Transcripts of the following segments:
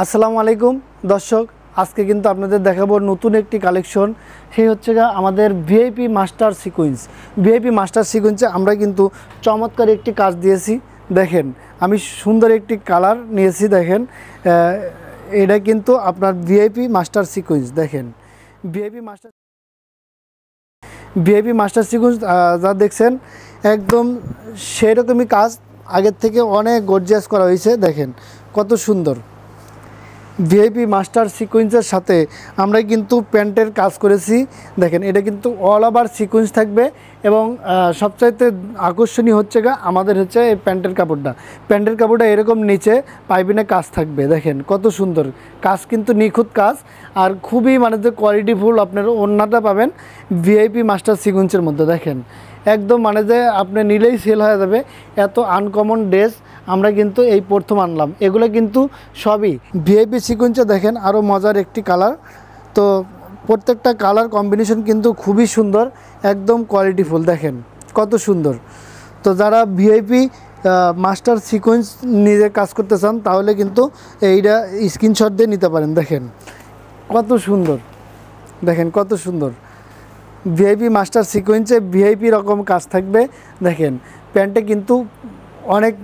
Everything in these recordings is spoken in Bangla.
আসসালামু আলাইকুম দর্শক, আজকে কিন্তু আপনাদের দেখাবো নতুন একটি কালেকশন। সেই হচ্ছে আমাদের VIP master sequence. VIP master সিকোয়েন্সে আমরা কিন্তু চমৎকার একটি কাজ দিয়েছি। দেখেন, আমি সুন্দর একটি কালার নিয়েছি। দেখেন, এটা কিন্তু আপনার ভিআইপি মাস্টার সিকোয়েন্স। দেখেন, ভিআইপি মাস্টার সিকোয়েন্স যা দেখছেন একদম সেরকমই কাজ, আগের থেকে অনেক গর্জিয়াস করা হয়েছে। দেখেন কত সুন্দর। ভিআইপি মাস্টার সিকোয়েন্সের সাথে আমরা কিন্তু প্যান্টের কাজ করেছি। দেখেন, এটা কিন্তু অল ওভার সিকোয়েন্স থাকবে এবং সবচাইতে আকর্ষণীয় হচ্ছে আমাদের হচ্ছে এই প্যান্টের কাপড়টা এরকম নিচে পাইপিনে কাজ থাকবে। দেখেন কত সুন্দর কাজ, কিন্তু নিখুঁত কাজ আর খুবই যে কোয়ালিটিফুল আপনার ওড়নাটা পাবেন ভিআইপি মাস্টার সিকোয়েন্সের মধ্যে। দেখেন একদম যে আপনি নিলেই সেল হয়ে যাবে, এত আনকমন ড্রেস আমরা কিন্তু এই প্রথম আনলাম। এগুলো কিন্তু সবই ভিআইপি সিকোয়েন্সে। দেখেন আরও মজার একটি কালার, তো প্রত্যেকটা কালার কম্বিনেশন কিন্তু খুবই সুন্দর, একদম কোয়ালিটিফুল। দেখেন কত সুন্দর। তো যারা ভিআইপি মাস্টার সিকোয়েন্স নিজে কাজ করতে চান তাহলে কিন্তু এইটা স্ক্রিনশট দিয়ে নিতে পারেন। দেখেন কত সুন্দর, দেখেন কত সুন্দর। ভিআইপি মাস্টার সিকোয়েন্সে ভিআইপি রকম কাজ থাকবে। দেখেন প্যান্টে কিন্তু অনেক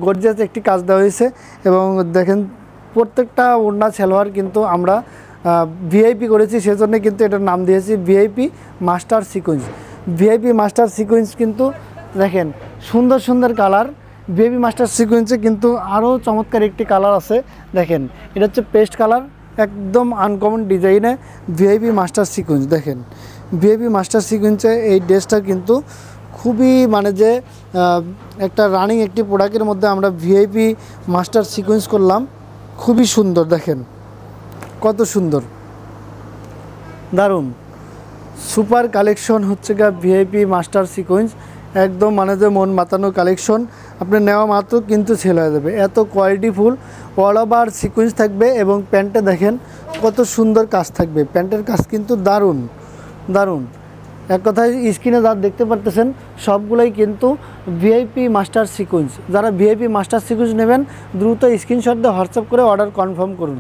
গর্জিয়াস একটি কাজ দেওয়া হয়েছে এবং দেখেন প্রত্যেকটা ওড়না সালোয়ার কিন্তু আমরা ভিআইপি করেছি, সেজন্য কিন্তু এটার নাম দিয়েছি VIP master sequence. VIP master sequence কিন্তু দেখেন সুন্দর সুন্দর কালার। ভিআইপি মাস্টার সিকোয়েন্সে কিন্তু আরও চমৎকার একটি কালার আছে। দেখেন এটা হচ্ছে পেস্ট কালার, একদম আনকমন ডিজাইনে ভিআইপি মাস্টার সিকোয়েন্স। দেখেন ভিআইপি মাস্টার সিকোয়েন্সে এই ড্রেসটা কিন্তু খুবই যে একটা রানিং একটি প্রোডাক্টের মধ্যে আমরা ভিআইপি মাস্টার সিকোয়েন্স করলাম। খুবই সুন্দর, দেখেন কত সুন্দর, দারুণ সুপার কালেকশন হচ্ছে ভিআইপি মাস্টার সিকোয়েন্স। একদম যে মন মাতানো কালেকশন, আপনি নেওয়া মাত্র কিন্তু সেল হয়ে যাবে। এত কোয়ালিটিফুল অল ওভার সিকোয়েন্স থাকবে এবং প্যান্টে দেখেন কত সুন্দর কাজ থাকবে। প্যান্টের কাজ কিন্তু দারুণ দারুণ। এক কথায় স্ক্রিনে যা দেখতে পারতেছেন সবগুলোই কিন্তু ভিআইপি মাস্টার সিকোয়েন্স। যারা ভিআইপি মাস্টার সিকোয়েন্স নেবেন দ্রুত স্ক্রিনশট দিয়ে হোয়াটসঅ্যাপ করে অর্ডার কনফার্ম করুন।